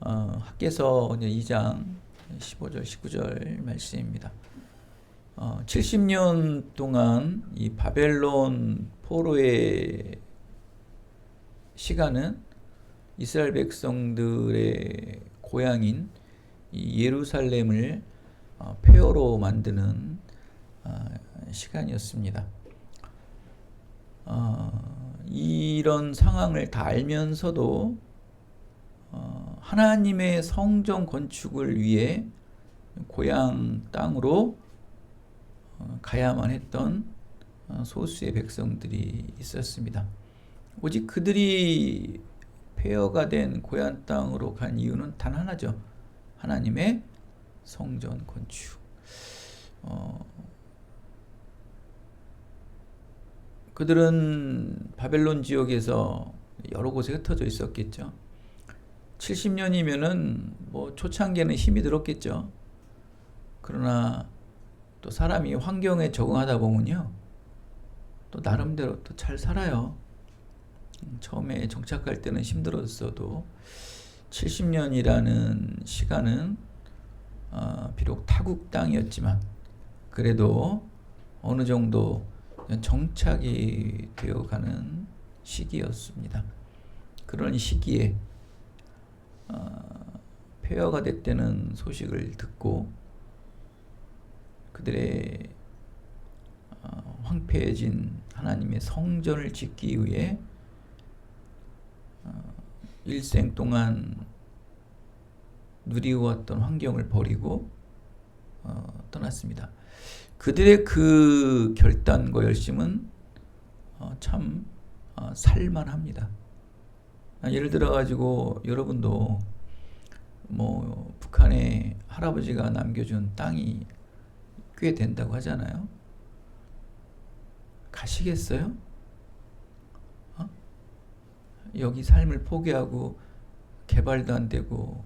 학개서 2장 15절 19절 말씀입니다. 70년 동안 이 바벨론 포로의 시간은 이스라엘 백성들의 고향인 이 예루살렘을 폐허로 만드는 시간이었습니다. 이런 상황을 다 알면서도 하나님의 성전 건축을 위해 고향 땅으로 가야만 했던 소수의 백성들이 있었습니다. 오직 그들이 폐허가 된 고향 땅으로 간 이유는 단 하나죠. 하나님의 성전 건축. 그들은 바벨론 지역에서 여러 곳에 흩어져 있었겠죠. 70년이면은 뭐 초창기에는 힘이 들었겠죠. 그러나 또 사람이 환경에 적응하다 보면요, 또 나름대로 또 잘 살아요. 처음에 정착할 때는 힘들었어도 70년이라는 시간은 비록 타국 땅이었지만 그래도 어느 정도 정착이 되어가는 시기였습니다. 그런 시기에 폐허가 됐다는 소식을 듣고 그들의 황폐해진 하나님의 성전을 짓기 위해 일생 동안 누리워왔던 환경을 버리고 떠났습니다. 그들의 그 결단과 열심은 참 살만합니다. 예를 들어 가지고 여러분도 뭐 북한에 할아버지가 남겨준 땅이 꽤 된다고 하잖아요. 가시겠어요? 여기 삶을 포기하고 개발도 안 되고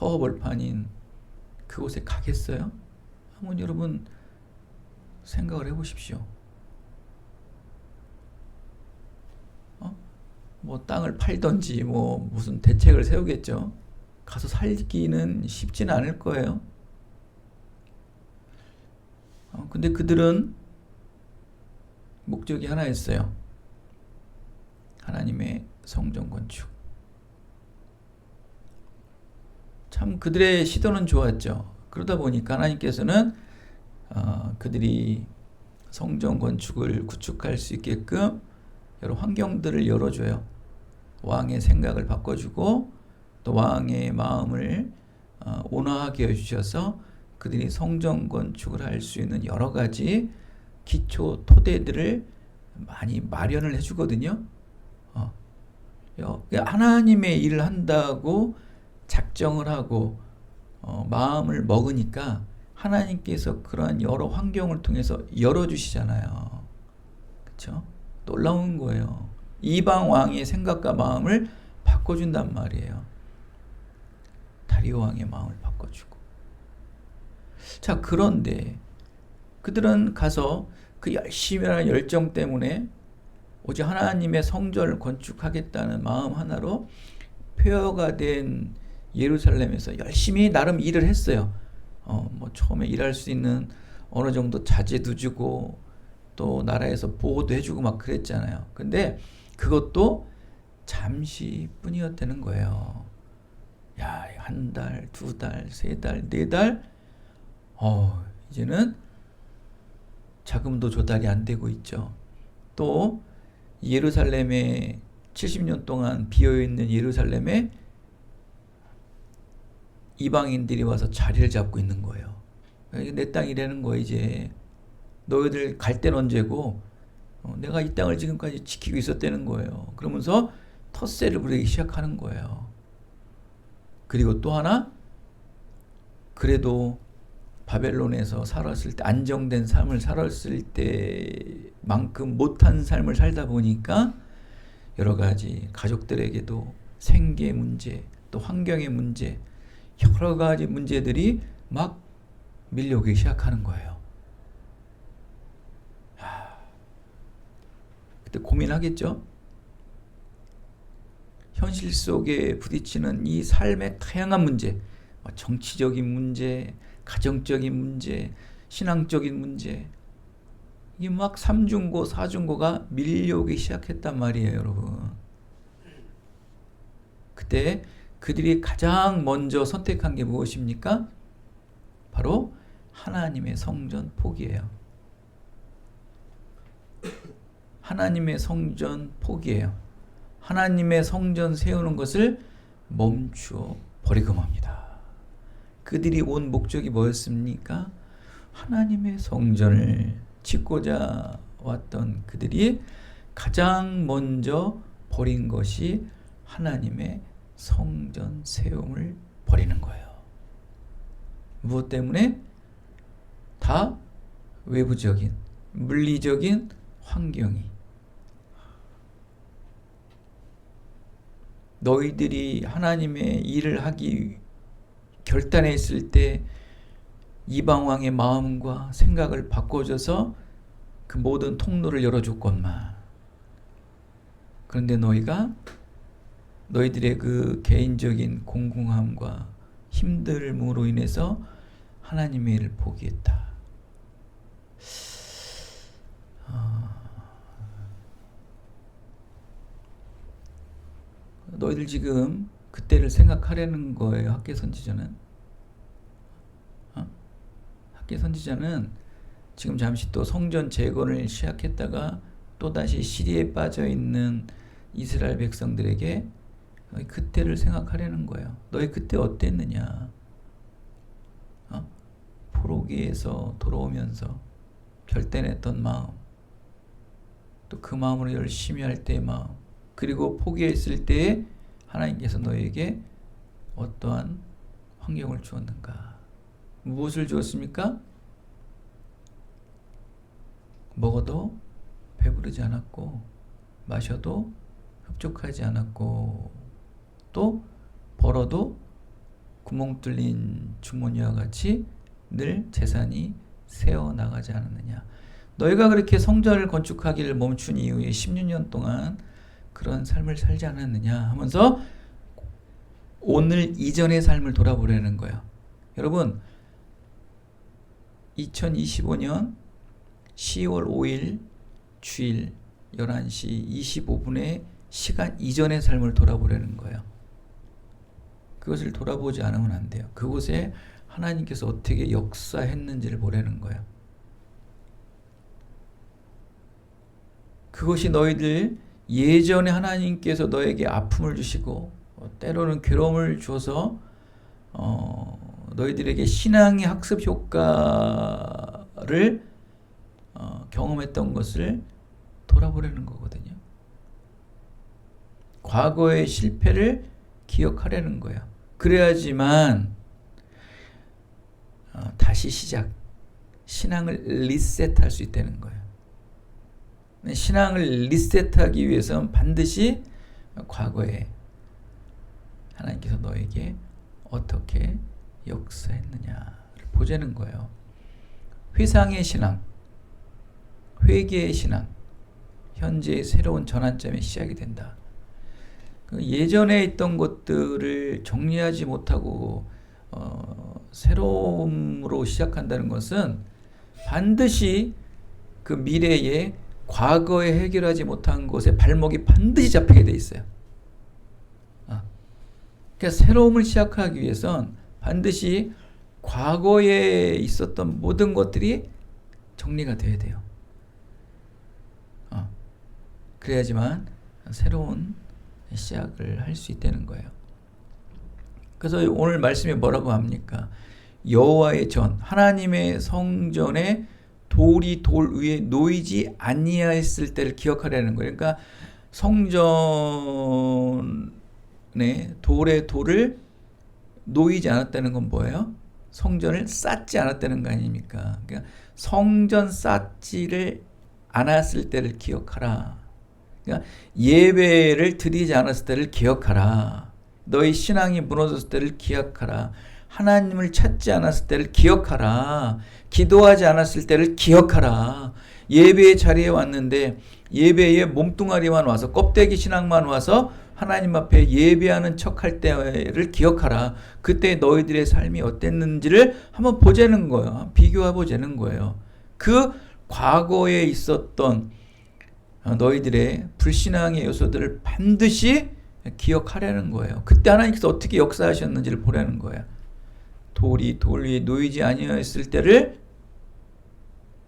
허허벌판인 그곳에 가겠어요? 한번 여러분 생각을 해보십시오. 뭐 땅을 팔던지 뭐 무슨 대책을 세우겠죠. 가서 살기는 쉽지는 않을 거예요. 근데 그들은 목적이 하나였어요. 하나님의 성전 건축. 참 그들의 시도는 좋았죠. 그러다 보니까 하나님께서는 그들이 성전 건축을 구축할 수 있게끔 여러 환경들을 열어줘요. 왕의 생각을 바꿔주고 또 왕의 마음을 온화하게 해주셔서 그들이 성전 건축을 할 수 있는 여러 가지 기초 토대들을 많이 마련을 해주거든요. 하나님의 일을 한다고 작정을 하고 마음을 먹으니까 하나님께서 그러한 여러 환경을 통해서 열어주시잖아요. 그렇죠? 놀라운 거예요. 이방 왕의 생각과 마음을 바꿔준단 말이에요. 다리오 왕의 마음을 바꿔주고. 자, 그런데 그들은 가서 그 열심이라는 열정 때문에 오직 하나님의 성전을 건축하겠다는 마음 하나로 폐허가 된 예루살렘에서 열심히 나름 일을 했어요. 뭐 처음에 일할 수 있는 어느 정도 자재도 주고 또 나라에서 보호도 해주고 막 그랬잖아요. 근데 그것도 잠시뿐이었다는 거예요. 야, 한 달, 두 달, 세 달, 네 달, 이제는 자금도 조달이 안 되고 있죠. 또 예루살렘에 70년 동안 비어있는 예루살렘에 이방인들이 와서 자리를 잡고 있는 거예요. 내 땅이라는 거예요. 이제 너희들 갈 때는 언제고 내가 이 땅을 지금까지 지키고 있었다는 거예요. 그러면서 텃세를 부리기 시작하는 거예요. 그리고 또 하나, 그래도 바벨론에서 살았을 때 안정된 삶을 살았을 때만큼 못한 삶을 살다 보니까 여러 가지 가족들에게도 생계 문제, 또 환경의 문제, 여러 가지 문제들이 막 밀려오기 시작하는 거예요. 그때 고민하겠죠? 현실 속에 부딪히는 이 삶의 다양한 문제, 정치적인 문제, 가정적인 문제, 신앙적인 문제, 이게 막 삼중고, 사중고가 밀려오기 시작했단 말이에요, 여러분. 그때 그들이 가장 먼저 선택한 게 무엇입니까? 바로 하나님의 성전 포기예요. 하나님의 성전 포기예요. 하나님의 성전 세우는 것을 멈추어 버리고 맙니다. 그들이 온 목적이 뭐였습니까? 하나님의 성전을 짓고자 왔던 그들이 가장 먼저 버린 것이 하나님의 성전 세움을 버리는 거예요. 무엇 때문에? 다 외부적인, 물리적인 환경이. 너희들이 하나님의 일을 하기 결단했을 때 이방 왕의 마음과 생각을 바꿔줘서 그 모든 통로를 열어줬건만. 그런데 너희들의 그 개인적인 공공함과 힘듦으로 인해서 하나님의 일을 포기했다. 너희들 지금 그때를 생각하려는 거예요. 학계 선지자는. 학계 선지자는 지금 잠시 또 성전 재건을 시작했다가 또다시 시리에 빠져 있는 이스라엘 백성들에게 너희 그때를 생각하려는 거예요. 너희 그때 어땠느냐? 포로기에서 돌아오면서 결단했던 마음, 또 그 마음으로 열심히 할 때의 마음, 그리고 포기했을 때에 하나님께서 너에게 어떠한 환경을 주었는가? 무엇을 주었습니까? 먹어도 배부르지 않았고, 마셔도 흡족하지 않았고, 또 벌어도 구멍 뚫린 주머니와 같이 늘 재산이 새어나가지 않았느냐. 너희가 그렇게 성전을 건축하기를 멈춘 이후에 16년 동안 그런 삶을 살지 않았느냐 하면서 오늘 이전의 삶을 돌아보려는 거예요. 여러분, 2025년 10월 5일 주일 11시 25분의 시간 이전의 삶을 돌아보려는 거예요. 그것을 돌아보지 않으면 안 돼요. 그곳에 하나님께서 어떻게 역사했는지를 보려는 거예요. 그것이 너희들 예전에 하나님께서 너에게 아픔을 주시고 때로는 괴로움을 줘서 너희들에게 신앙의 학습 효과를 경험했던 것을 돌아보려는 거거든요. 과거의 실패를 기억하려는 거예요. 그래야지만 다시 신앙을 리셋할 수 있다는 거예요. 신앙을 리셋하기 위해서는 반드시 과거에 하나님께서 너에게 어떻게 역사했느냐를 보자는 거예요. 회상의 신앙, 회개의 신앙, 현재의 새로운 전환점의 시작이 된다. 예전에 있던 것들을 정리하지 못하고 새로움으로 시작한다는 것은 반드시 그 미래에 과거에 해결하지 못한 것에 발목이 반드시 잡히게 돼 있어요. 그러니까 새로움을 시작하기 위해선 반드시 과거에 있었던 모든 것들이 정리가 돼야 돼요. 그래야지만 새로운 시작을 할 수 있다는 거예요. 그래서 오늘 말씀이 뭐라고 합니까? 여호와의 전, 하나님의 성전에 돌이 돌 위에 놓이지 아니하였을 때를 기억하라는 거예요. 그러니까 성전에 돌에 돌을 놓이지 않았다는 건 뭐예요? 성전을 쌓지 않았다는 거 아닙니까? 그러니까 성전 쌓지를 않았을 때를 기억하라. 그러니까 예배를 드리지 않았을 때를 기억하라. 너희 신앙이 무너졌을 때를 기억하라. 하나님을 찾지 않았을 때를 기억하라. 기도하지 않았을 때를 기억하라. 예배의 자리에 왔는데 예배에 몸뚱아리만 와서 껍데기 신앙만 와서 하나님 앞에 예배하는 척할 때를 기억하라. 그때 너희들의 삶이 어땠는지를 한번 보자는 거예요. 비교해 보자는 거예요. 그 과거에 있었던 너희들의 불신앙의 요소들을 반드시 기억하라는 거예요. 그때 하나님께서 어떻게 역사하셨는지를 보라는 거예요. 돌이 돌 위에 놓이지 아니하였을 때를,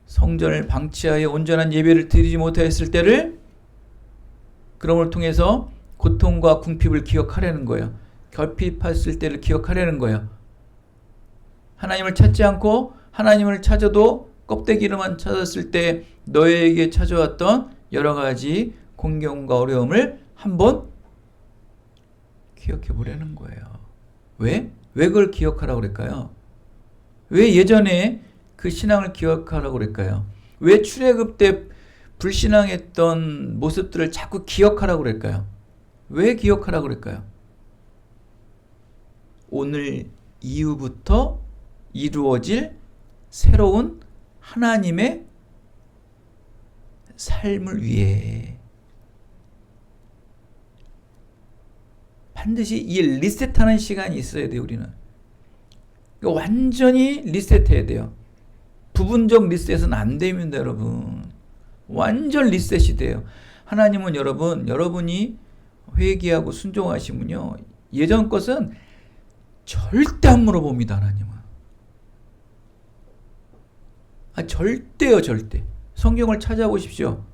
성전을 방치하여 온전한 예배를 드리지 못하였을 때를, 그럼을 통해서 고통과 궁핍을 기억하라는 거예요. 결핍했을 때를 기억하라는 거예요. 하나님을 찾지 않고 하나님을 찾아도 껍데기로만 찾았을 때 너에게 찾아왔던 여러 가지 공경과 어려움을 한번 기억해 보라는 거예요. 왜? 왜 그걸 기억하라고 그럴까요? 왜 예전에 그 신앙을 기억하라고 그럴까요? 왜 출애굽 때 불신앙했던 모습들을 자꾸 기억하라고 그럴까요? 왜 기억하라고 그럴까요? 오늘 이후부터 이루어질 새로운 하나님의 삶을 위해 반드시 이 리셋하는 시간이 있어야 돼요. 우리는 완전히 리셋해야 돼요. 부분적 리셋은 안 됩니다. 여러분, 완전 리셋이 돼요. 하나님은 여러분이 회개하고 순종하시면요, 예전 것은 절대 안 물어봅니다. 하나님은 절대요. 절대. 성경을 찾아보십시오.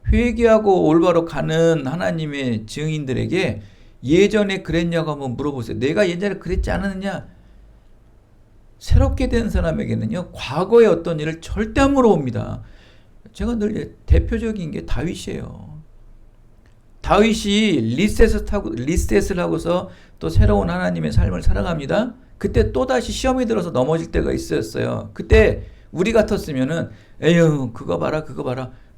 회개하고 올바로 가는 하나님의 증인들에게 예전에 그랬냐고 한번 물어보세요. 내가 예전에 그랬지 않았느냐? 새롭게 된 사람에게는요, 과거의 어떤 일을 절대 안 물어봅니다. 제가 늘 대표적인 게 다윗이에요. 다윗이 리셋을 하고서 또 새로운 하나님의 삶을 살아갑니다. 그때 또다시 시험이 들어서 넘어질 때가 있었어요. 그때 우리 같았으면은, 에휴, 그거 봐라.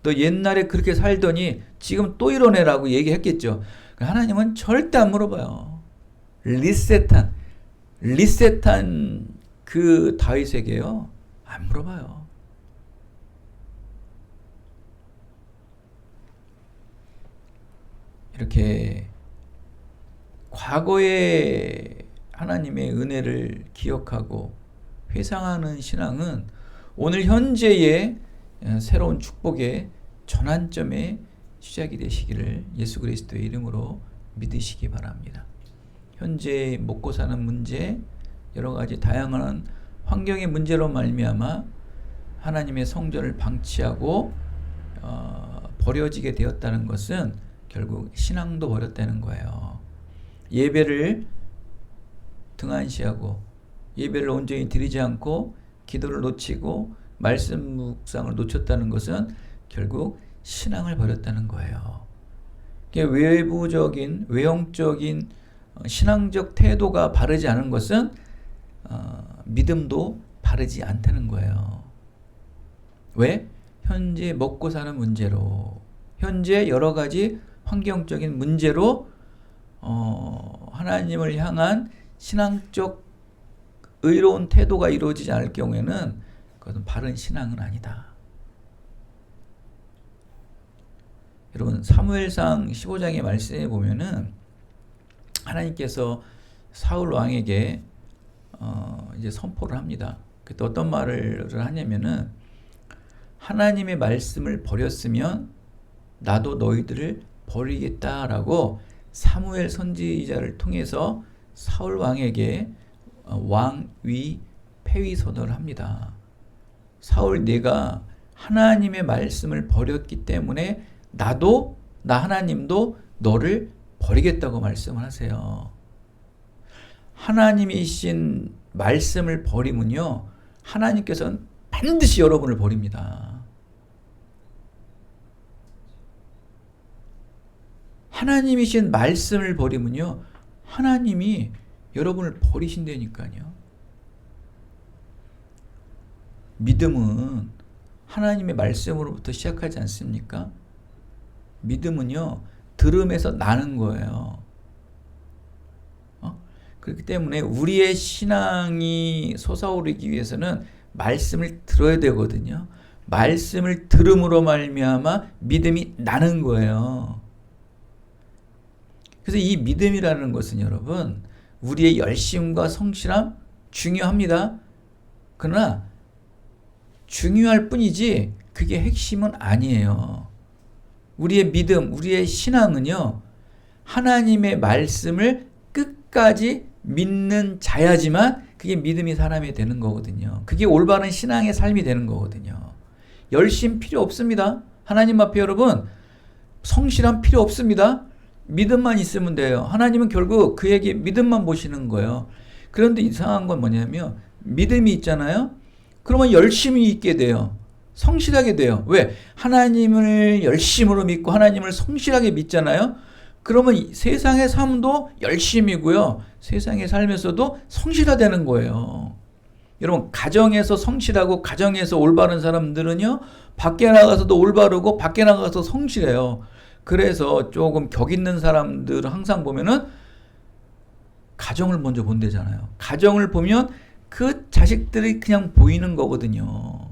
너 옛날에 그렇게 살더니 지금 또 이러네라고 얘기했겠죠. 하나님은 절대 안 물어봐요. 리셋한 그 다윗에게요, 안 물어봐요. 이렇게 과거의 하나님의 은혜를 기억하고 회상하는 신앙은 오늘 현재의 새로운 축복의 전환점의 시작이 되시기를 예수 그리스도의 이름으로 믿으시기 바랍니다. 현재 먹고 사는 문제, 여러 가지 다양한 환경의 문제로 말미암아 하나님의 성전을 방치하고 버려지게 되었다는 것은 결국 신앙도 버렸다는 거예요. 예배를 등한시하고 예배를 온전히 드리지 않고 기도를 놓치고 말씀 묵상을 놓쳤다는 것은 결국 신앙을 버렸다는 거예요. 외형적인 신앙적 태도가 바르지 않은 것은 믿음도 바르지 않다는 거예요. 왜? 현재 먹고 사는 문제로, 현재 여러 가지 환경적인 문제로 하나님을 향한 신앙적 의로운 태도가 이루어지지 않을 경우에는 그것은 바른 신앙은 아니다. 여러분, 사무엘상 15장의 말씀에 보면은 하나님께서 사울 왕에게 이제 선포를 합니다. 그때 어떤 말을 하냐면은, 하나님의 말씀을 버렸으면 나도 너희들을 버리겠다라고 사무엘 선지자를 통해서 사울 왕에게 왕위 폐위 선언을 합니다. 사울, 내가 하나님의 말씀을 버렸기 때문에 나 하나님도 너를 버리겠다고 말씀을 하세요. 하나님이신 말씀을 버리면요, 하나님께서는 반드시 여러분을 버립니다. 하나님이신 말씀을 버리면요, 하나님이 여러분을 버리신다니까요. 믿음은 하나님의 말씀으로부터 시작하지 않습니까? 믿음은요, 들음에서 나는 거예요. 그렇기 때문에 우리의 신앙이 솟아오르기 위해서는 말씀을 들어야 되거든요. 말씀을 들음으로 말미암아 믿음이 나는 거예요. 그래서 이 믿음이라는 것은 여러분, 우리의 열심과 성실함 중요합니다. 그러나 중요할 뿐이지 그게 핵심은 아니에요. 우리의 믿음, 우리의 신앙은요, 하나님의 말씀을 끝까지 믿는 자야지만 그게 믿음이 사람이 되는 거거든요. 그게 올바른 신앙의 삶이 되는 거거든요. 열심 필요 없습니다. 하나님 앞에 여러분, 성실함 필요 없습니다. 믿음만 있으면 돼요. 하나님은 결국 그에게 믿음만 보시는 거예요. 그런데 이상한 건 뭐냐면 믿음이 있잖아요. 그러면 열심히 있게 돼요. 성실하게 돼요. 왜? 하나님을 열심으로 믿고 하나님을 성실하게 믿잖아요. 그러면 세상의 삶도 열심이고요. 세상의 삶에서도 성실하다는 거예요. 여러분, 가정에서 성실하고 가정에서 올바른 사람들은요, 밖에 나가서도 올바르고 밖에 나가서 성실해요. 그래서 조금 격 있는 사람들은 항상 보면은 가정을 먼저 본대잖아요. 가정을 보면 그 자식들이 그냥 보이는 거거든요.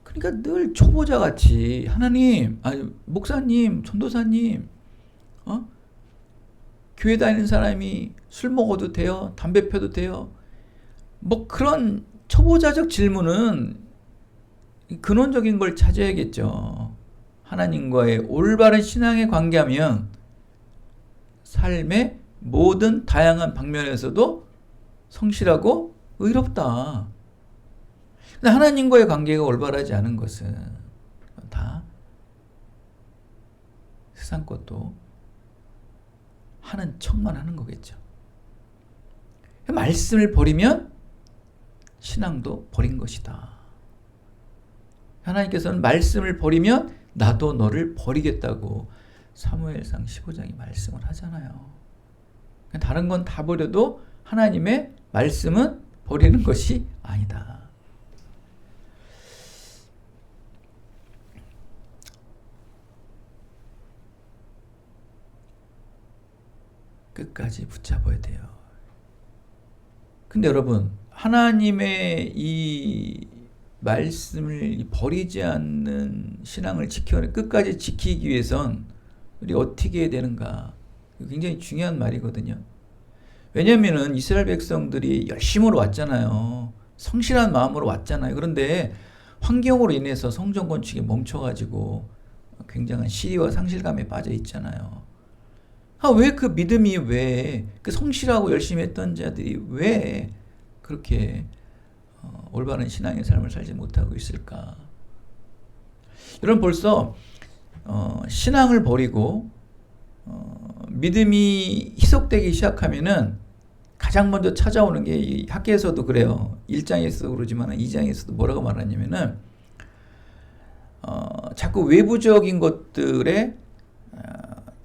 그러니까 늘 초보자 같이 하나님, 목사님, 전도사님, 교회 다니는 사람이 술 먹어도 돼요? 담배 펴도 돼요? 뭐 그런 초보자적 질문은 근원적인 걸 찾아야겠죠. 하나님과의 올바른 신앙에 관계하면 삶의 모든 다양한 방면에서도 성실하고 의롭다. 근데 하나님과의 관계가 올바르지 않은 것은 다 세상 것도 하는 척만 하는 거겠죠. 말씀을 버리면 신앙도 버린 것이다. 하나님께서는 말씀을 버리면 나도 너를 버리겠다고 사무엘상 15장이 말씀을 하잖아요. 다른 건 다 버려도 하나님의 말씀은 버리는 것이 아니다. 끝까지 붙잡아야 돼요. 근데 여러분, 하나님의 이 말씀을 버리지 않는 신앙을 끝까지 지키기 위해선 우리 어떻게 해야 되는가? 굉장히 중요한 말이거든요. 왜냐면은 이스라엘 백성들이 열심으로 왔잖아요. 성실한 마음으로 왔잖아요. 그런데 환경으로 인해서 성전 건축이 멈춰가지고 굉장한 시리와 상실감에 빠져 있잖아요. 왜 그 믿음이 그 성실하고 열심히 했던 자들이 왜 그렇게 올바른 신앙의 삶을 살지 못하고 있을까? 여러분, 벌써 신앙을 버리고 믿음이 희석되기 시작하면은 가장 먼저 찾아오는 게 학계에서도 그래요. 1장에서도 그러지만 2장에서도 뭐라고 말하냐면은 자꾸 외부적인 것들에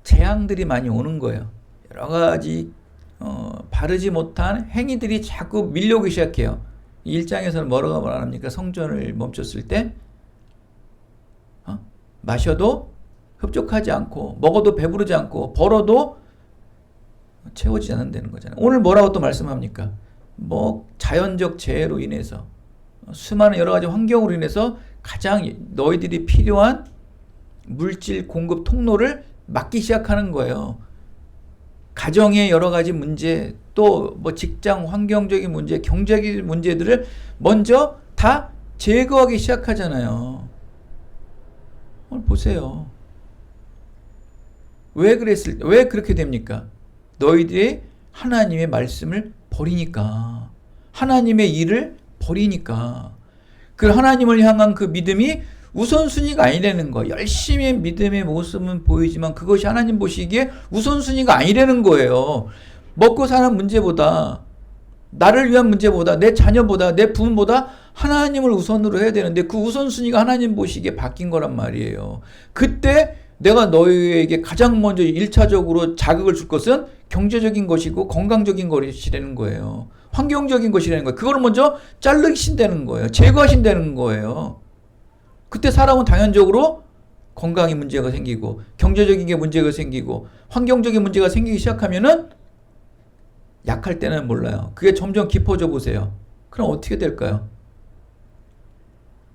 재앙들이 많이 오는 거예요. 여러 가지 바르지 못한 행위들이 자꾸 밀려오기 시작해요. 1장에서는 뭐라고 말합니까? 성전을 멈췄을 때 마셔도 흡족하지 않고 먹어도 배부르지 않고 벌어도 채워지지 않는다는 거잖아요. 오늘 뭐라고 또 말씀합니까? 뭐 자연적 재해로 인해서 수많은 여러 가지 환경으로 인해서 가장 너희들이 필요한 물질 공급 통로를 막기 시작하는 거예요. 가정의 여러 가지 문제, 또 뭐 직장 환경적인 문제, 경제적인 문제들을 먼저 다 제거하기 시작하잖아요. 오늘 보세요. 왜 그렇게 됩니까? 너희들이 하나님의 말씀을 버리니까. 하나님의 일을 버리니까. 그 하나님을 향한 그 믿음이 우선순위가 아니라는 거. 열심히 믿음의 모습은 보이지만 그것이 하나님 보시기에 우선순위가 아니라는 거예요. 먹고 사는 문제보다, 나를 위한 문제보다, 내 자녀보다, 내 부모보다 하나님을 우선으로 해야 되는데 그 우선순위가 하나님 보시기에 바뀐 거란 말이에요. 그때 내가 너희에게 가장 먼저 1차적으로 자극을 줄 것은 경제적인 것이고 건강적인 것이라는 거예요. 환경적인 것이라는 거예요. 그걸 먼저 자르신다는 거예요. 제거하신다는 거예요. 그때 사람은 당연적으로 건강에 문제가 생기고 경제적인 게 문제가 생기고 환경적인 문제가 생기기 시작하면은 약할 때는 몰라요. 그게 점점 깊어져 보세요. 그럼 어떻게 될까요?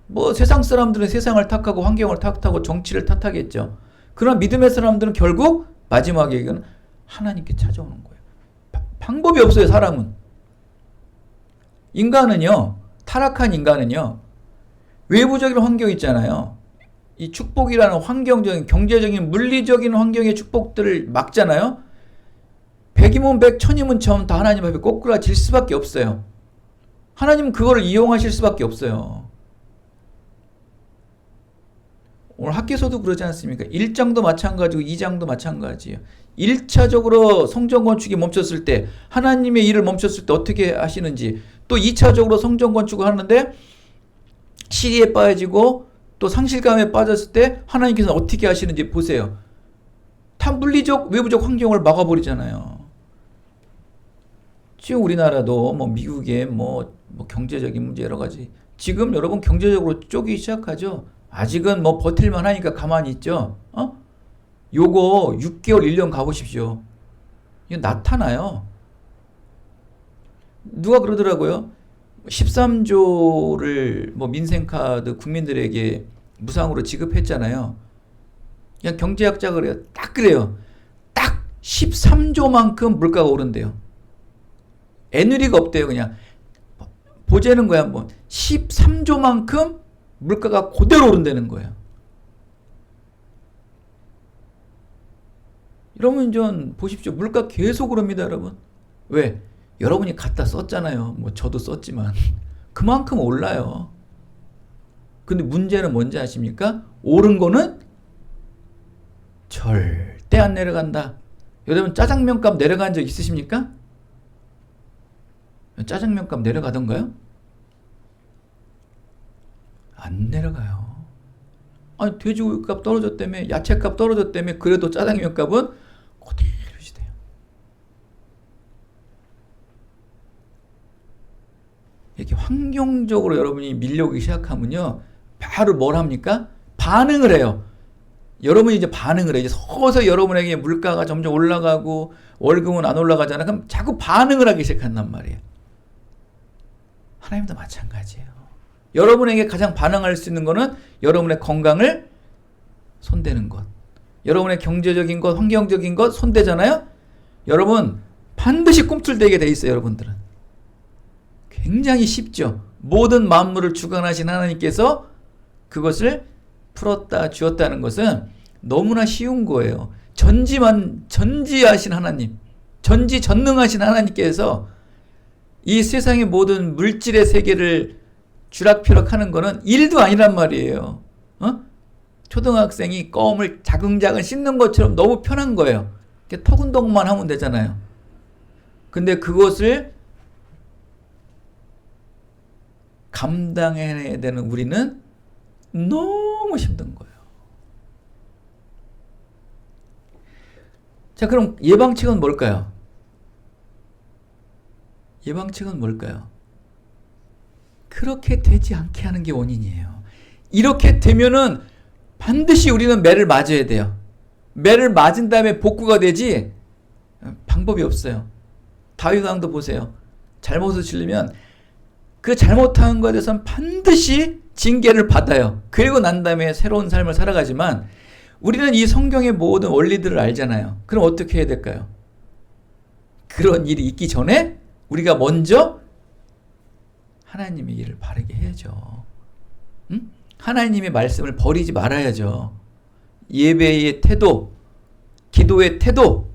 뭐 세상 사람들은 세상을 탓하고 환경을 탓하고 정치를 탓하겠죠. 그러나 믿음의 사람들은 결국 마지막에 이건 하나님께 찾아오는 거예요. 방법이 없어요, 사람은. 인간은요, 타락한 인간은요, 외부적인 환경 있잖아요. 이 축복이라는 환경적인, 경제적인, 물리적인 환경의 축복들을 막잖아요. 백이면 백, 천이면 천, 다 하나님 앞에 꼬꾸라질 수밖에 없어요. 하나님은 그거를 이용하실 수밖에 없어요. 오늘 학교에서도 그러지 않습니까? 1장도 마찬가지고 2장도 마찬가지예요. 1차적으로 성전 건축이 멈췄을 때, 하나님의 일을 멈췄을 때 어떻게 하시는지, 또 2차적으로 성전 건축을 하는데 시리에 빠지고 또 상실감에 빠졌을 때 하나님께서는 어떻게 하시는지 보세요. 다 물리적, 외부적 환경을 막아버리잖아요. 지금 우리나라도 뭐 미국의 뭐 경제적인 문제 여러 가지. 지금 여러분 경제적으로 쪼기 시작하죠. 아직은 뭐 버틸만 하니까 가만히 있죠. 요거 6개월, 1년 가보십시오. 이거 나타나요. 누가 그러더라고요. 13조를 뭐 민생카드 국민들에게 무상으로 지급했잖아요. 그냥 경제학자가 그래요. 딱 그래요. 딱 13조만큼 물가가 오른대요. 애누리가 없대요. 그냥 보자는 거야 한번. 13조만큼 물가가 그대로 오른다는 거예요. 여러분 좀 보십시오. 물가 계속 오릅니다, 여러분. 왜? 여러분이 갖다 썼잖아요. 뭐 저도 썼지만 그만큼 올라요. 근데 문제는 뭔지 아십니까? 오른 거는 절대 안 내려간다. 여러분 짜장면 값 내려간 적 있으십니까? 짜장면 값 내려가던가요? 안 내려가요. 아니 돼지고기 값 떨어졌다며, 야채 값 떨어졌다며, 그래도 짜장면 값은 그대로 유지돼요. 이렇게 환경적으로 여러분이 밀려오기 시작하면요, 바로 뭘 합니까? 반응을 해요. 여러분이 이제 반응을 해요. 이제 서서히 여러분에게 물가가 점점 올라가고 월급은 안 올라가잖아. 그럼 자꾸 반응을 하기 시작한단 말이에요. 하나님도 마찬가지예요. 여러분에게 가장 반응할 수 있는 거는 여러분의 건강을 손대는 것. 여러분의 경제적인 것, 환경적인 것 손대잖아요. 여러분 반드시 꿈틀대게 돼 있어요. 여러분들은. 굉장히 쉽죠. 모든 만물을 주관하신 하나님께서 그것을 풀었다 주었다는 것은 너무나 쉬운 거예요. 전지하신 하나님, 전지전능하신 하나님께서 이 세상의 모든 물질의 세계를 쥐락펴락하는 거는 일도 아니란 말이에요. 초등학생이 껌을 자근자근 씹는 것처럼 너무 편한 거예요. 턱 운동만 하면 되잖아요. 근데 그것을 감당해야 되는 우리는 너무 힘든 거예요. 자, 그럼 예방책은 뭘까요? 예방책은 뭘까요? 그렇게 되지 않게 하는 게 원인이에요. 이렇게 되면은 반드시 우리는 매를 맞아야 돼요. 매를 맞은 다음에 복구가 되지 방법이 없어요. 다윗 왕도 보세요. 잘못을 지르면 그 잘못한 것에 대해서는 반드시 징계를 받아요. 그리고 난 다음에 새로운 삶을 살아가지만 우리는 이 성경의 모든 원리들을 알잖아요. 그럼 어떻게 해야 될까요? 그런 일이 있기 전에 우리가 먼저 하나님의 일을 바르게 해야죠. 응? 하나님의 말씀을 버리지 말아야죠. 예배의 태도, 기도의 태도,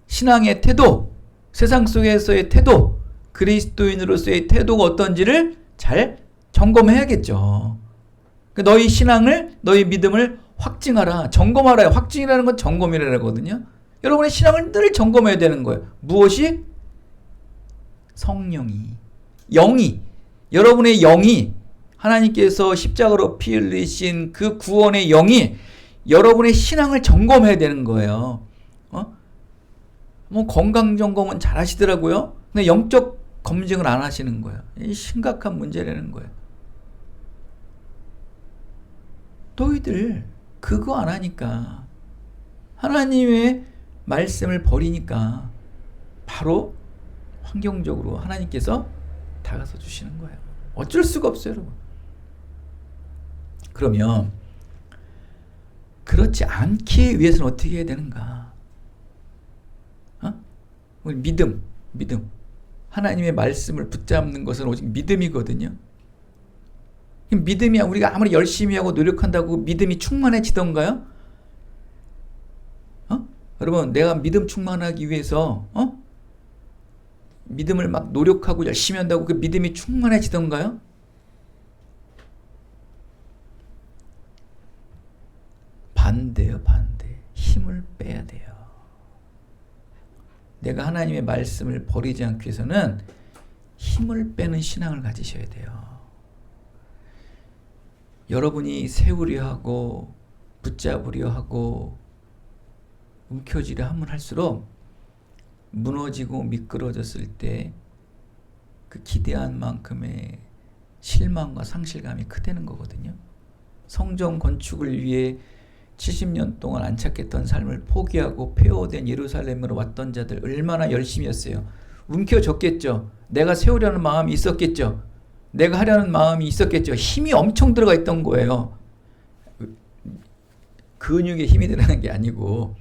신앙의 태도, 세상 속에서의 태도, 그리스도인으로서의 태도가 어떤지를 잘 점검해야겠죠. 너희 신앙을, 너희 믿음을 확증하라. 점검하라. 확증이라는 건 점검이라는 거거든요. 여러분의 신앙을 늘 점검해야 되는 거예요. 무엇이? 성령이, 영이, 여러분의 영이, 하나님께서 십자가로 피 흘리신 그 구원의 영이 여러분의 신앙을 점검해야 되는 거예요. 뭐 건강 점검은 잘 하시더라고요. 근데 영적 검증을 안 하시는 거예요. 이 심각한 문제라는 거예요. 너희들 그거 안 하니까, 하나님의 말씀을 버리니까 바로 환경적으로 하나님께서 다가서 주시는 거예요. 어쩔 수가 없어요, 여러분. 그러면 그렇지 않기 위해서는 어떻게 해야 되는가? 우리 믿음. 하나님의 말씀을 붙잡는 것은 오직 믿음이거든요. 믿음이 우리가 아무리 열심히 하고 노력한다고 믿음이 충만해지던가요? 여러분, 내가 믿음 충만하기 위해서 믿음을 막 노력하고 열심히 한다고 그 믿음이 충만해지던가요? 반대요, 반대. 힘을 빼야 돼요. 내가 하나님의 말씀을 버리지 않기 위해서는 힘을 빼는 신앙을 가지셔야 돼요. 여러분이 세우려 하고 붙잡으려 하고 움켜쥐려 하면 할수록 무너지고 미끄러졌을 때 그 기대한 만큼의 실망과 상실감이 크다는 거거든요. 성전 건축을 위해 70년 동안 안착했던 삶을 포기하고 폐허된 예루살렘으로 왔던 자들 얼마나 열심히 했어요. 움켜졌겠죠. 내가 세우려는 마음이 있었겠죠. 내가 하려는 마음이 있었겠죠. 힘이 엄청 들어가 있던 거예요. 근육에 힘이 들어가는 게 아니고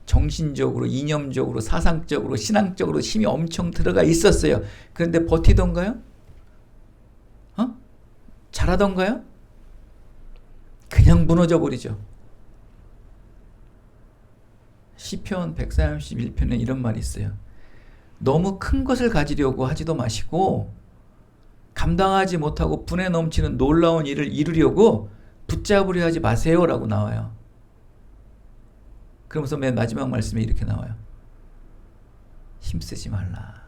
정신적으로, 이념적으로, 사상적으로, 신앙적으로 힘이 엄청 들어가 있었어요. 그런데 버티던가요? 잘하던가요? 그냥 무너져 버리죠. 시편 131편에 이런 말이 있어요. 너무 큰 것을 가지려고 하지도 마시고 감당하지 못하고 분에 넘치는 놀라운 일을 이루려고 붙잡으려 하지 마세요라고 나와요. 그러면서 맨 마지막 말씀에 이렇게 나와요. 힘쓰지 말라.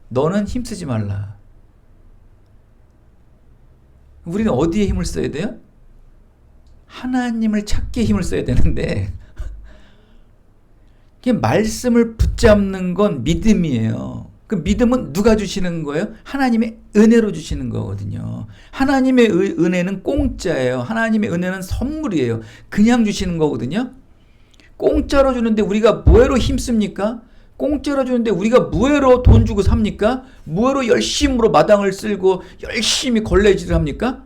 너는 힘쓰지 말라. 우리는 어디에 힘을 써야 돼요? 하나님을 찾기에 힘을 써야 되는데 말씀을 붙잡는 건 믿음이에요. 그 믿음은 누가 주시는 거예요? 하나님의 은혜로 주시는 거거든요. 하나님의 은혜는 공짜예요. 하나님의 은혜는 선물이에요. 그냥 주시는 거거든요. 공짜로 주는데 우리가 뭐해로 힘씁니까? 공짜로 주는데 우리가 뭐해로 돈 주고 삽니까? 뭐해로 열심으로 마당을 쓸고 열심히 걸레질을 합니까?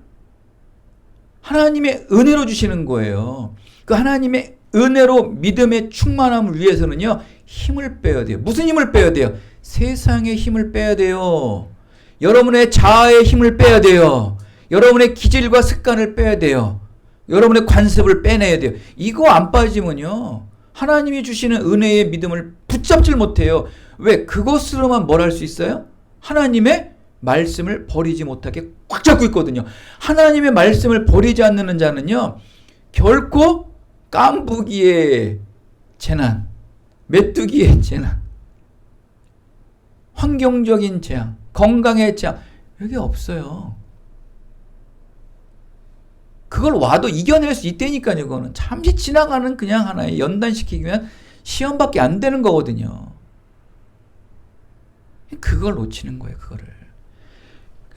하나님의 은혜로 주시는 거예요. 그 하나님의 은혜로 믿음의 충만함을 위해서는요, 힘을 빼야 돼요. 무슨 힘을 빼야 돼요? 세상의 힘을 빼야 돼요. 여러분의 자아의 힘을 빼야 돼요. 여러분의 기질과 습관을 빼야 돼요. 여러분의 관습을 빼내야 돼요. 이거 안 빠지면요, 하나님이 주시는 은혜의 믿음을 붙잡질 못해요. 왜? 그것으로만 뭘 할 수 있어요? 하나님의 말씀을 버리지 못하게 꽉 잡고 있거든요. 하나님의 말씀을 버리지 않는 자는요, 결코 깐부기의 재난, 메뚜기의 재난, 환경적인 재앙, 건강의 재앙, 여기 없어요. 그걸 와도 이겨낼 수 있다니까요. 이거는 잠시 지나가는 그냥 하나의 연단시키기 위한 시험밖에 안 되는 거거든요. 그걸 놓치는 거예요. 그거를.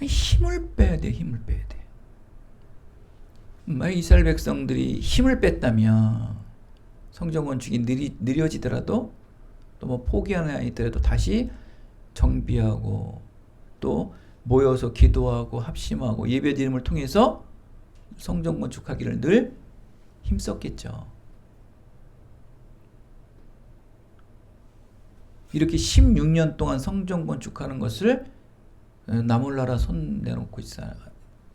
힘을 빼야 돼요. 힘을 빼야 돼요. 이스라엘 백성들이 힘을 뺐다면 성전 건축이 느려지더라도 또 뭐 포기하는 있더라도 다시 정비하고 또 모여서 기도하고 합심하고 예배드림을 통해서 성전 건축하기를 늘 힘썼겠죠. 이렇게 16년 동안 성전 건축하는 것을 나몰라라 손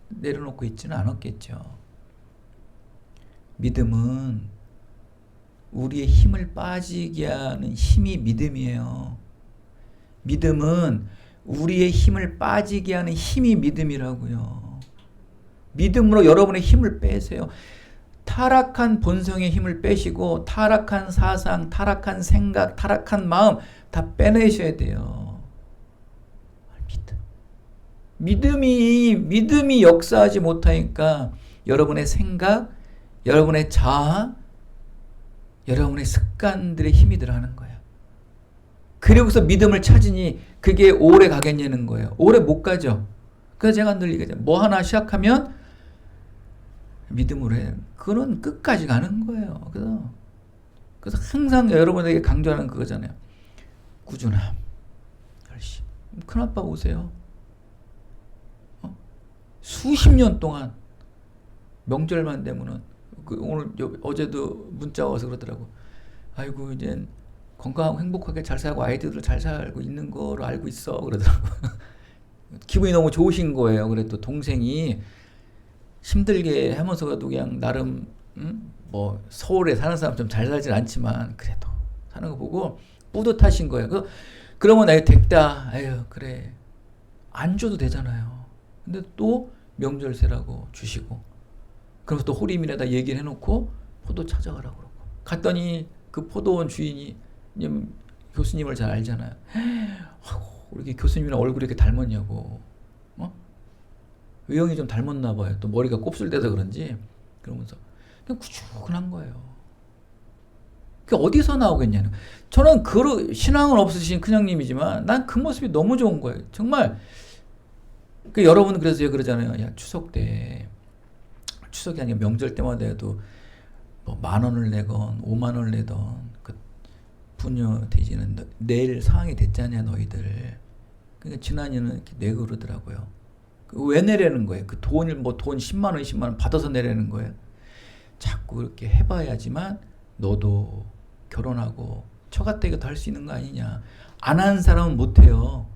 내려놓고 있지는 않았겠죠. 믿음은 우리의 힘을 빠지게 하는 힘이 믿음이에요. 믿음은 우리의 힘을 빠지게 하는 힘이 믿음이라고요. 믿음으로 여러분의 힘을 빼세요. 타락한 본성의 힘을 빼시고 타락한 사상, 타락한 생각, 타락한 마음 다 빼내셔야 돼요. 믿음이 역사하지 못하니까 여러분의 생각, 여러분의 자아, 여러분의 습관들의 힘이 들어가는 거예요. 그리고서 믿음을 찾으니 그게 오래 가겠냐는 거예요. 오래 못 가죠. 그래서 제가 늘 얘기하죠. 뭐 하나 시작하면 믿음으로 해요. 그건 끝까지 가는 거예요. 그래서 항상 여러분에게 강조하는 그거잖아요. 꾸준함, 열심. 큰아빠 보세요. 수십 년 동안 명절만 되면은 오늘 어제도 문자 와서 그러더라고. 아이고 이제 건강하고 행복하게 잘 살고 아이들도 잘 살고 있는 거로 알고 있어 그러더라고. 기분이 너무 좋으신 거예요. 그래도 동생이 힘들게 하면서도 그냥 나름 뭐 서울에 사는 사람 좀 잘 살진 않지만 그래도 사는 거 보고 뿌듯하신 거예요. 그러면 아유 됐다. 아유 그래 안 줘도 되잖아요. 근데 또 명절세라고 주시고 그러면서 또 호림이라다 얘기를 해놓고 포도 찾아가라고 그러고 갔더니 그 포도원 주인이 교수님을 잘 알잖아요. 우리 교수님이랑 얼굴이 이렇게 닮았냐고. 외형이 좀 닮았나 봐요. 또 머리가 곱슬돼서 그런지. 그러면서 그냥 구죽한 거예요. 그게 어디서 나오겠냐는. 저는 신앙은 없으신 큰형님이지만 난 그 모습이 너무 좋은 거예요. 정말. 여러분 그래서 그러잖아요. 야 추석 때 추석이 아니라 명절 때마다 해도 뭐 10,000원을 내건 50,000원을 내던 그 부녀 돼지는 내일 상황이 됐잖냐 너희들. 그러니까 지난해는 이렇게 내고 그러더라고요. 왜 내라는 거예요? 그 돈을 돈 10만 원, 20만 원 받아서 내라는 거예요. 자꾸 이렇게 해봐야지만 너도 결혼하고 처가댁에도 할 수 있는 거 아니냐. 안 하는 사람은 못 해요.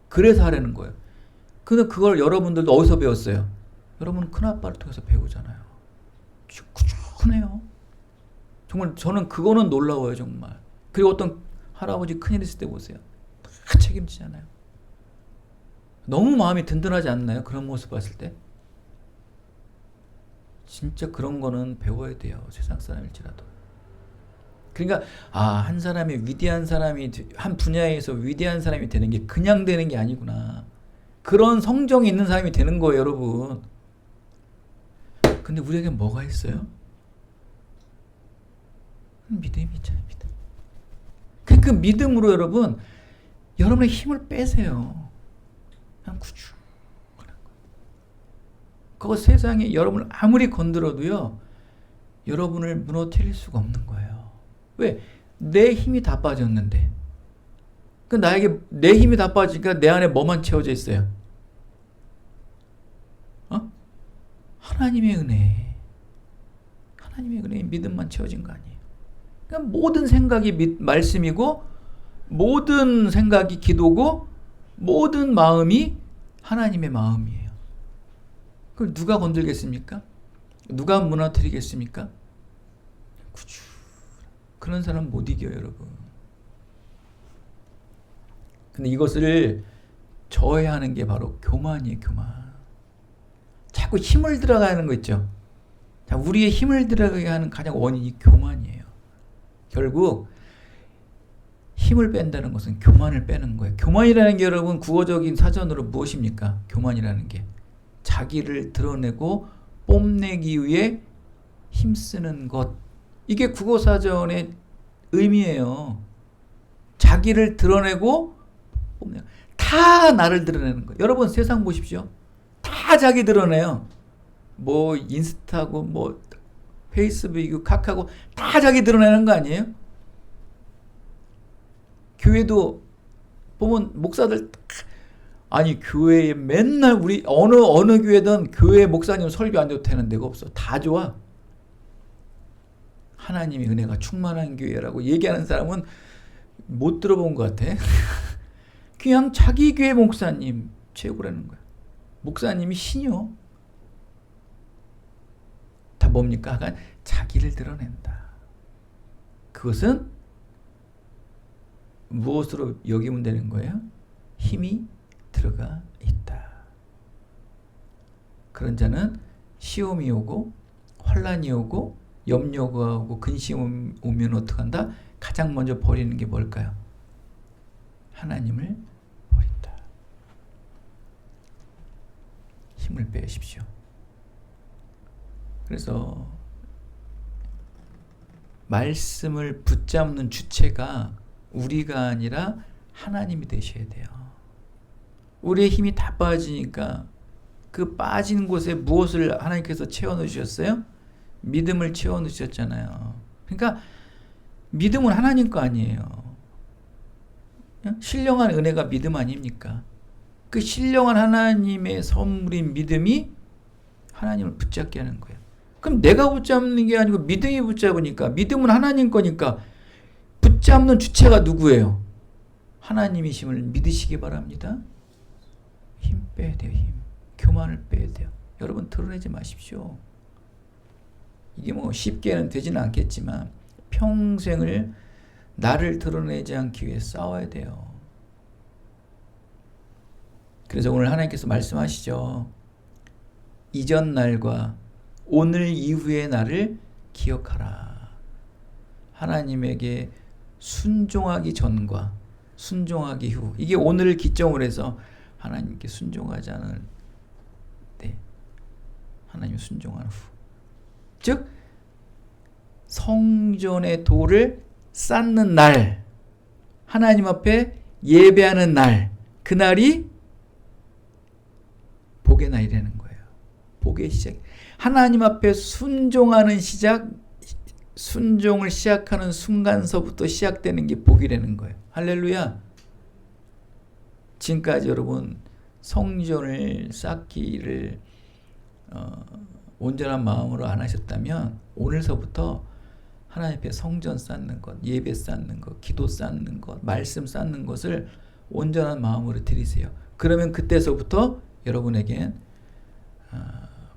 그래서 하라는 거예요. 근데 그걸 여러분들도 어디서 배웠어요? 여러분은 큰아빠를 통해서 배우잖아요. 꾸준해요. 정말 저는 그거는 놀라워요 정말. 그리고 어떤 할아버지 큰일 있을 때 보세요. 다 책임지잖아요. 너무 마음이 든든하지 않나요? 그런 모습 봤을 때. 진짜 그런 거는 배워야 돼요. 세상 사람일지라도. 그러니까 한 사람이 위대한 사람이 한 분야에서 위대한 사람이 되는 게 그냥 되는 게 아니구나. 그런 성정이 있는 사람이 되는 거예요 여러분. 근데 우리에게 뭐가 있어요? 믿음이 있잖아요. 믿음. 그 믿음으로 여러분 여러분의 힘을 빼세요. 그냥 구축하는 거예요. 그거 세상에 여러분을 아무리 건드려도요 여러분을 무너뜨릴 수가 없는 거예요. 왜? 내 힘이 다 빠졌는데. 나에게 내 힘이 다 빠지니까 내 안에 뭐만 채워져 있어요? 하나님의 은혜. 하나님의 은혜, 믿음만 채워진 거 아니에요. 그러니까 모든 생각이 말씀이고 모든 생각이 기도고 모든 마음이 하나님의 마음이에요. 그걸 누가 건들겠습니까? 누가 무너뜨리겠습니까? 그런 사람 못 이겨요 여러분. 근데 이것을 저해하는 게 바로 교만이에요. 교만. 자꾸 힘을 들어가는 거 있죠. 자, 우리의 힘을 들어가게 하는 가장 원인이 교만이에요. 결국 힘을 뺀다는 것은 교만을 빼는 거예요. 교만이라는 게 여러분 국어적인 사전으로 무엇입니까? 교만이라는 게 자기를 드러내고 뽐내기 위해 힘쓰는 것. 이게 국어사전의 의미예요. 자기를 드러내고 뽐내고. 다 나를 드러내는 거예요. 여러분 세상 보십시오. 다 자기 드러내요. 뭐 인스타고 뭐 페이스북이고 카카고 다 자기 드러내는 거 아니에요? 교회도 보면 목사들 아니 교회에 맨날 우리 어느 교회든 교회 목사님 설교 안 줘도 되는 데가 없어. 다 좋아. 하나님의 은혜가 충만한 교회라고 얘기하는 사람은 못 들어본 것 같아. 그냥 자기 교회 목사님 최고라는 거야. 목사님이 신이요. 다 뭡니까? 자기를 드러낸다. 그것은 무엇으로 여기면 되는 거예요? 힘이 들어가 있다. 그런 자는 시험이 오고 환난이 오고 염려가 오고 근심 오면 어떡한다? 가장 먼저 버리는 게 뭘까요? 하나님을 버린다. 힘을 빼십시오. 그래서 말씀을 붙잡는 주체가 우리가 아니라 하나님이 되셔야 돼요. 우리의 힘이 다 빠지니까 그 빠진 곳에 무엇을 하나님께서 채워넣으셨어요? 믿음을 채워넣으셨잖아요. 그러니까 믿음은 하나님 거 아니에요. 신령한 은혜가 믿음 아닙니까? 그 신령한 하나님의 선물인 믿음이 하나님을 붙잡게 하는 거예요. 그럼 내가 붙잡는 게 아니고 믿음이 붙잡으니까, 믿음은 하나님 거니까 붙잡는 주체가 누구예요? 하나님이심을 믿으시기 바랍니다. 힘 빼야 돼요. 힘. 교만을 빼야 돼요. 여러분 드러내지 마십시오. 이게 뭐 쉽게는 되지는 않겠지만 평생을 나를 드러내지 않기 위해 싸워야 돼요. 그래서 오늘 하나님께서 말씀하시죠. 이전 날과 오늘 이후의 날을 기억하라. 하나님에게 순종하기 전과 순종하기 후, 이게 오늘을 기점으로 해서 하나님께 순종하지 않을 때, 하나님 순종한 후, 즉 성전의 돌을 쌓는 날, 하나님 앞에 예배하는 날, 그날이 복의 날이라는 거예요. 복의 시작. 하나님 앞에 순종하는 시작, 순종을 시작하는 순간서부터 시작되는 게 복이라는 거예요. 할렐루야. 지금까지 여러분 성전을 쌓기를 온전한 마음으로 안 하셨다면 오늘서부터 하나님 앞에 성전 쌓는 것, 예배 쌓는 것, 기도 쌓는 것, 말씀 쌓는 것을 온전한 마음으로 드리세요. 그러면 그때서부터 여러분에겐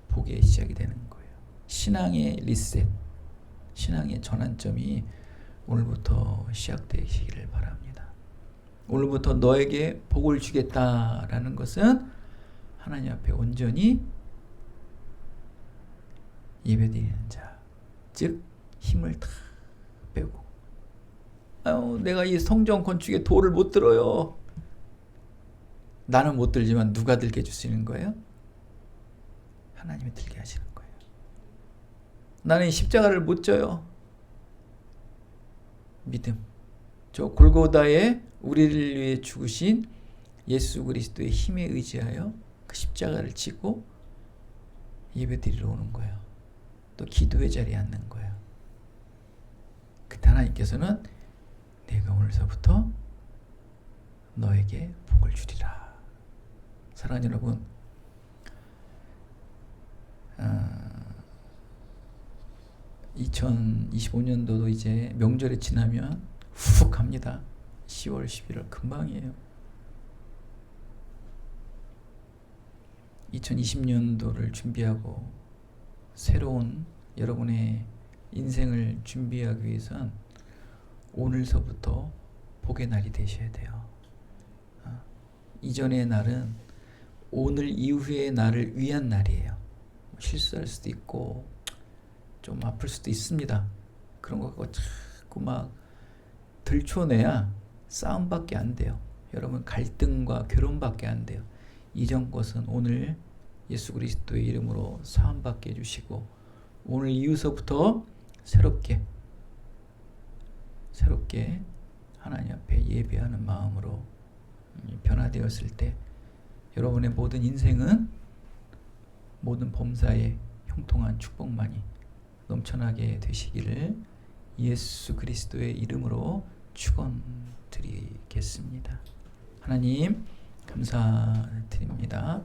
복의 시작이 되는 거예요. 신앙의 리셋, 신앙의 전환점이 오늘부터 시작되시기를 바랍니다. 오늘부터 너에게 복을 주겠다라는 것은 하나님 앞에 온전히 예배드리는 자, 즉 힘을 다 빼고, 내가 이 성전 건축에 도를 못 들어요. 나는 못 들지만 누가 들게 해줄 수 있는 거예요? 하나님이 들게 하시는 거예요. 나는 이 십자가를 못 져요. 믿음. 저 골고다에 우리를 위해 죽으신 예수 그리스도의 힘에 의지하여 그 십자가를 지고 예배드리러 오는 거예요. 또 기도의 자리에 앉는 거예요. 그때 하나님께서는 내가 오늘서부터 너에게 복을 주리라. 사랑하는 여러분, 2025년도도 이제 명절이 지나면 훅 갑니다. 10월, 11월 금방이에요. 2020년도를 준비하고 새로운 여러분의 인생을 준비하기 위해선 오늘서부터 복의 날이 되셔야 돼요. 이전의 날은 오늘 이후의 날을 위한 날이에요. 실수할 수도 있고 좀 아플 수도 있습니다. 그런 거 갖고 자꾸 막 들춰내야 싸움밖에 안 돼요. 여러분 갈등과 괴로움밖에 안 돼요. 이전 것은 오늘 예수 그리스도의 이름으로 사함받게 해주시고 오늘 이후서부터 새롭게 하나님 앞에 예배하는 마음으로 변화되었을 때 여러분의 모든 인생은 모든 범사에 형통한 축복만이 넘쳐나게 되시기를 예수 그리스도의 이름으로 축원드리겠습니다. 하나님 감사드립니다.